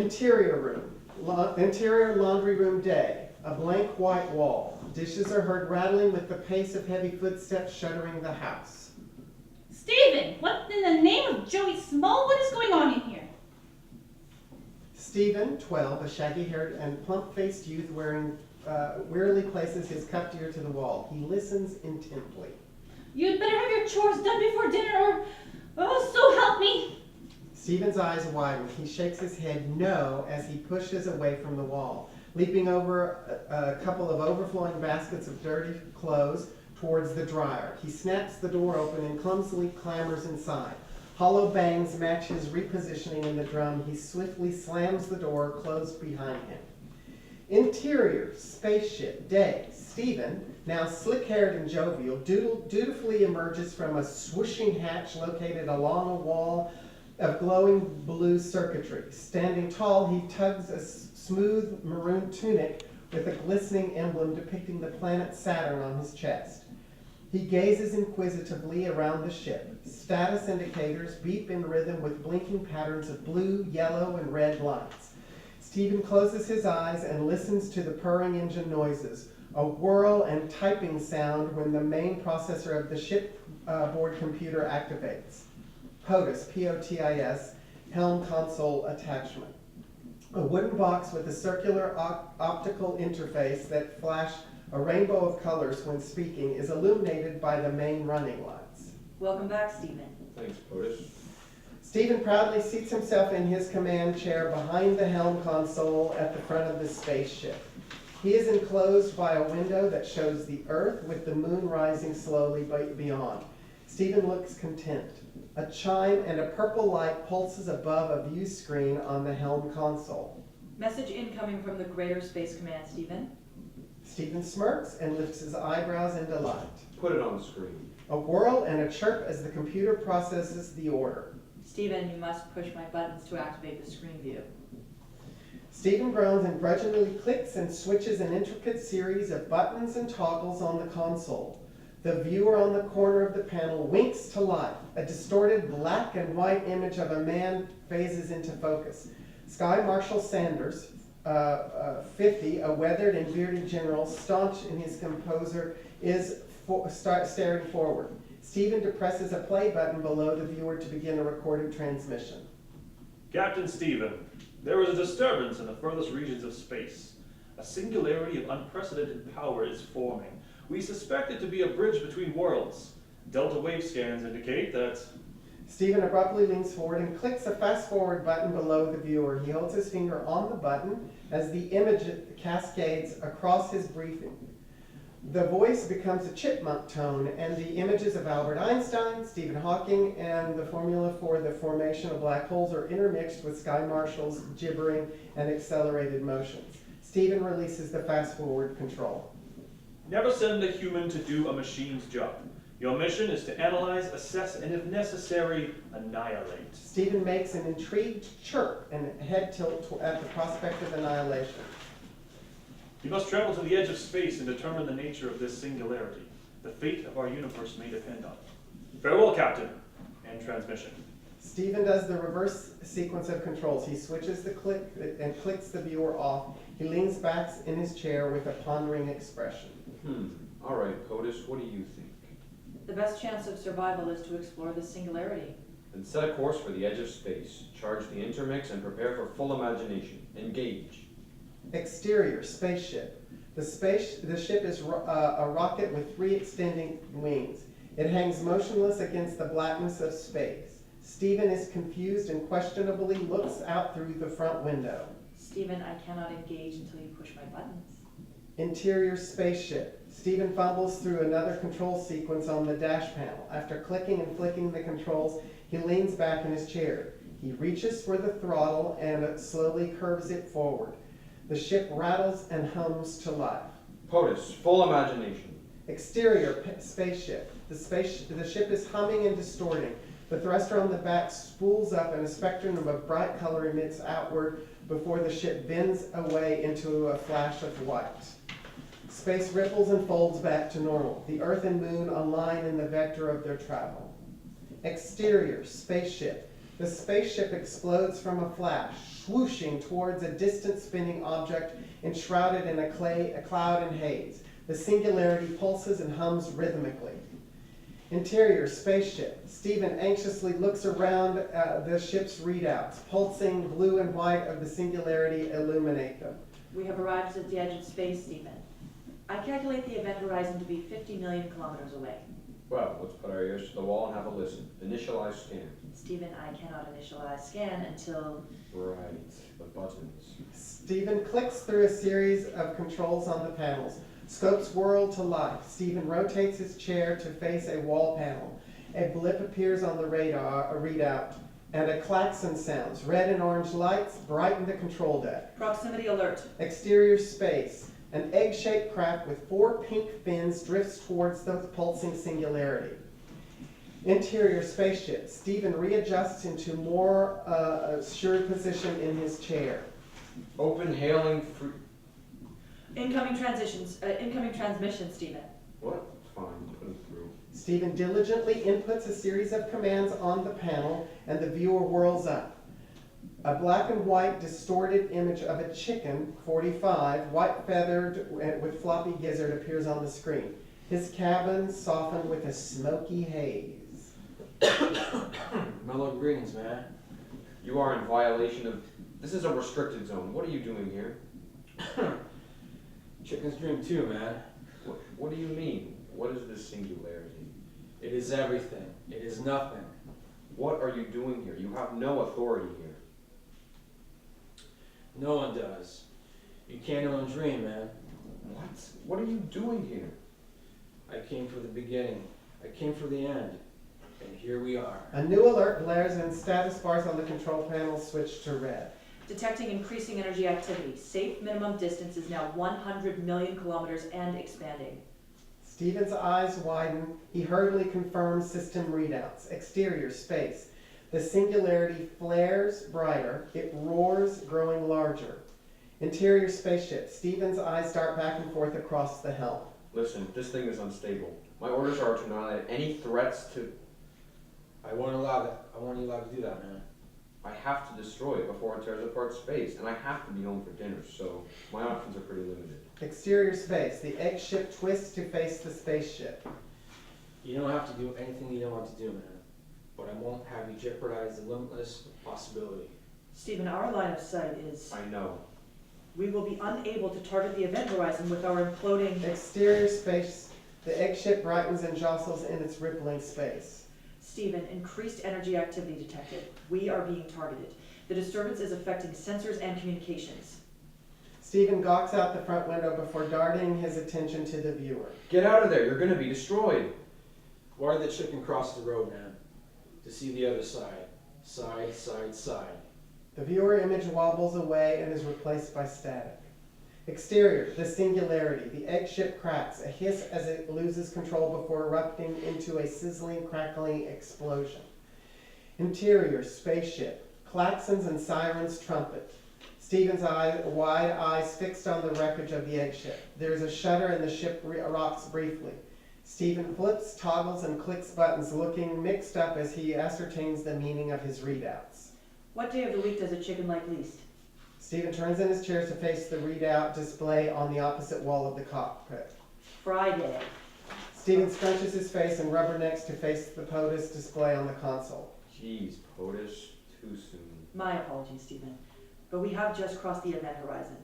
Interior room. Interior laundry room day. A blank white wall. Dishes are heard rattling with the pace of heavy footsteps shuddering the house. Stephen, what in the name of Joey Smallwood is going on in here? Stephen, 12, a shaggy-haired and plump-faced youth wearily places his cupped ear to the wall. He listens intently. You'd better have your chores done before dinner or, oh, so help me. Stephen's eyes widen. He shakes his head no as he pushes away from the wall, leaping over a couple of overflowing baskets of dirty clothes towards the dryer. He snaps the door open and clumsily clambers inside. Hollow bangs match his repositioning in the drum. He swiftly slams the door closed behind him. Interior, spaceship, day. Stephen, now slick-haired and jovial, dutifully emerges from a swooshing hatch located along a wall of glowing blue circuitry. Standing tall, he tugs a smooth maroon tunic with a glistening emblem depicting the planet Saturn on his chest. He gazes inquisitively around the ship. Status indicators beep in rhythm with blinking patterns of blue, yellow, and red lights. Stephen closes his eyes and listens to the purring engine noises, a whirl and typing sound when the main processor of the shipboard computer activates. POTUS, P-O-T-I-S, helm console attachment. A wooden box with a circular optical interface that flash a rainbow of colors when speaking is illuminated by the main running lights. Welcome back, Stephen. Thanks, POTUS. Stephen proudly seats himself in his command chair behind the helm console at the front of the spaceship. He is enclosed by a window that shows the Earth with the moon rising slowly beyond. Stephen looks content. A chime and a purple light pulses above a view screen on the helm console. Message incoming from the Greater Space Command, Stephen. Stephen smirks and lifts his eyebrows in delight. Put it on the screen. A whirl and a chirp as the computer processes the order. Stephen, you must push my buttons to activate the screen view. Stephen groans and grudgingly clicks and switches an intricate series of buttons and toggles on the console. The viewer on the corner of the panel winks to life. A distorted black and white image of a man phases into focus. Sky Marshal Sanders, 50, a weathered and bearded general, staunch in his composure, is staring forward. Stephen depresses a play button below the viewer to begin a recorded transmission. Captain Stephen, there is a disturbance in the furthest regions of space. A singularity of unprecedented power is forming. We suspect it to be a bridge between worlds. Delta wave scans indicate that... Stephen abruptly leans forward and clicks a fast-forward button below the viewer. He holds his finger on the button as the image cascades across his briefing. The voice becomes a chipmunk tone, and the images of Albert Einstein, Stephen Hawking, and the formula for the formation of black holes are intermixed with Sky Marshal's gibbering and accelerated motions. Stephen releases the fast-forward control. Never send a human to do a machine's job. Your mission is to analyze, assess, and if necessary, annihilate. Stephen makes an intrigued chirp and head tilt at the prospect of annihilation. You must travel to the edge of space and determine the nature of this singularity. The fate of our universe may depend on it. Farewell, Captain. End transmission. Stephen does the reverse sequence of controls. He switches the click and clicks the viewer off. He leans back in his chair with a pondering expression. All right, POTUS, what do you think? The best chance of survival is to explore the singularity. Then set a course for the edge of space. Charge the intermix and prepare for full imagination. Engage. Exterior, spaceship. The ship is a rocket with 3 extending wings. It hangs motionless against the blackness of space. Stephen is confused and questionably looks out through the front window. Stephen, I cannot engage until you push my buttons. Interior spaceship. Stephen fumbles through another control sequence on the dash panel. After clicking and flicking the controls, he leans back in his chair. He reaches for the throttle and slowly curves it forward. The ship rattles and hums to life. POTUS, full imagination. Exterior spaceship. The ship is humming and distorting. The thruster on the back spools up and a spectrum of bright color emits outward before the ship bends away into a flash of white. Space ripples and folds back to normal. The Earth and Moon align in the vector of their travel. Exterior, spaceship. The spaceship explodes from a flash, swooshing towards a distant spinning object enshrouded in a cloud and haze. The singularity pulses and hums rhythmically. Interior, spaceship. Stephen anxiously looks around the ship's readouts. Pulsing blue and white of the singularity illuminate them. We have arrived at the edge of space, Stephen. I calculate the event horizon to be 50 million kilometers away. Well, let's put our ears to the wall and have a listen. Initialize scan. Stephen, I cannot initialize scan until... Right, the buttons. Stephen clicks through a series of controls on the panels. Scopes whirl to life. Stephen rotates his chair to face a wall panel. A blip appears on the radar, a readout, and a klaxon sounds. Red and orange lights brighten the control deck. Proximity alert. Exterior space. An egg-shaped craft with 4 pink fins drifts towards the pulsing singularity. Interior spaceship. Stephen readjusts into more assured position in his chair. Open hailing free. Incoming transmission, Stephen. What? Fine, put it through. Stephen diligently inputs a series of commands on the panel, and the viewer whirls up. A black and white distorted image of a chicken, 45, white feathered with floppy gizzard appears on the screen. His cabin softened with a smoky haze. Mellow greetings, man. You are in violation of... This is a restricted zone. What are you doing here? Chicken's dream too, man. What do you mean? What is this singularity? It is everything. It is nothing. What are you doing here? You have no authority here. No one does. You can't own dream, man. What? What are you doing here? I came for the beginning. I came for the end. And here we are. A new alert blares and status bars on the control panel switch to red. Detecting increasing energy activity. Safe minimum distance is now 100 million kilometers and expanding. Stephen's eyes widen. He hurriedly confirms system readouts. Exterior space. The singularity flares brighter. It roars, growing larger. Interior spaceship. Stephen's eyes dart back and forth across the helm. Listen, this thing is unstable. My orders are to not let any threats to... I won't allow that. I won't allow to do that, man. I have to destroy it before it tears apart space, and I have to be home for dinner, so my options are pretty limited. Exterior space. The egg ship twists to face the spaceship. You don't have to do anything you don't want to do, man. But I won't have you jeopardize the limitless possibility. Stephen, our line of sight is... I know. We will be unable to target the event horizon with our imploding... Exterior space. The egg ship brightens and jostles in its rippling space. Stephen, increased energy activity detected. We are being targeted. The disturbance is affecting sensors and communications. Stephen gawks out the front window before darting his attention to the viewer. Get out of there, you're gonna be destroyed. Why did the chicken cross the road, man? To see the other side. Side, side, side. The viewer image wobbles away and is replaced by static. Exterior, the singularity. The egg ship cracks, a hiss as it loses control before erupting into a sizzling, crackling explosion. Interior, spaceship. Klaxons and sirens trumpet. Stephen's wide eyes fixed on the wreckage of the egg ship. There is a shudder and the ship rocks briefly. Stephen flips, toggles, and clicks buttons, looking mixed up as he ascertains the meaning of his readouts. What day of the week does a chicken like least? Stephen turns in his chair to face the readout display on the opposite wall of the cockpit. Friday. Stephen scrunches his face and rubbernecks to face the POTUS display on the console. Jeez, POTUS, too soon. My apologies, Stephen. But we have just crossed the event horizon.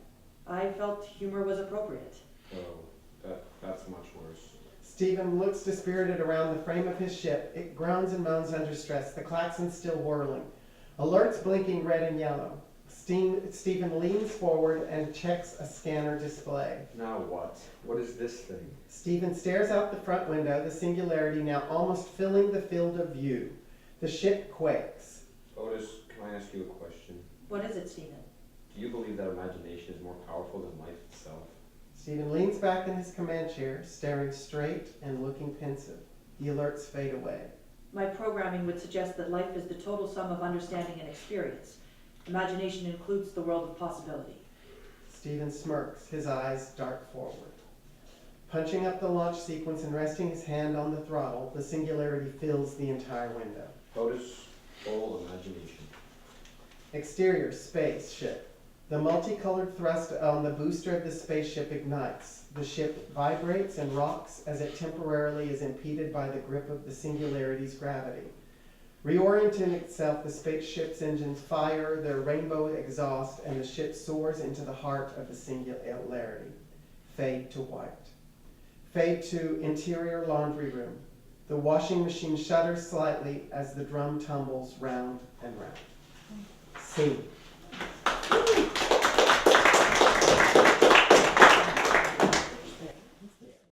I felt humor was appropriate. Oh, that's much worse. Stephen looks dispirited around the frame of his ship. It groans and moans under stress, the klaxon still whirling. Alerts blinking red and yellow. Stephen leans forward and checks a scanner display. Now what? What is this thing? Stephen stares out the front window, the singularity now almost filling the field of view. The ship quakes. POTUS, can I ask you a question? What is it, Stephen? Do you believe that imagination is more powerful than life itself? Stephen leans back in his command chair, staring straight and looking pensive. The alerts fade away. My programming would suggest that life is the total sum of understanding and experience. Imagination includes the world of possibility. Stephen smirks, his eyes dart forward. Punching up the launch sequence and resting his hand on the throttle, the singularity fills the entire window. POTUS, full imagination. Exterior, spaceship. The multicolored thrust on the booster of the spaceship ignites. The ship vibrates and rocks as it temporarily is impeded by the grip of the singularity's gravity. Reorienting itself, the spaceship's engines fire their rainbow exhaust, and the ship soars into the heart of the singularity. Fade to white. Fade to interior laundry room. The washing machine shudders slightly as the drum tumbles round and round. Scene.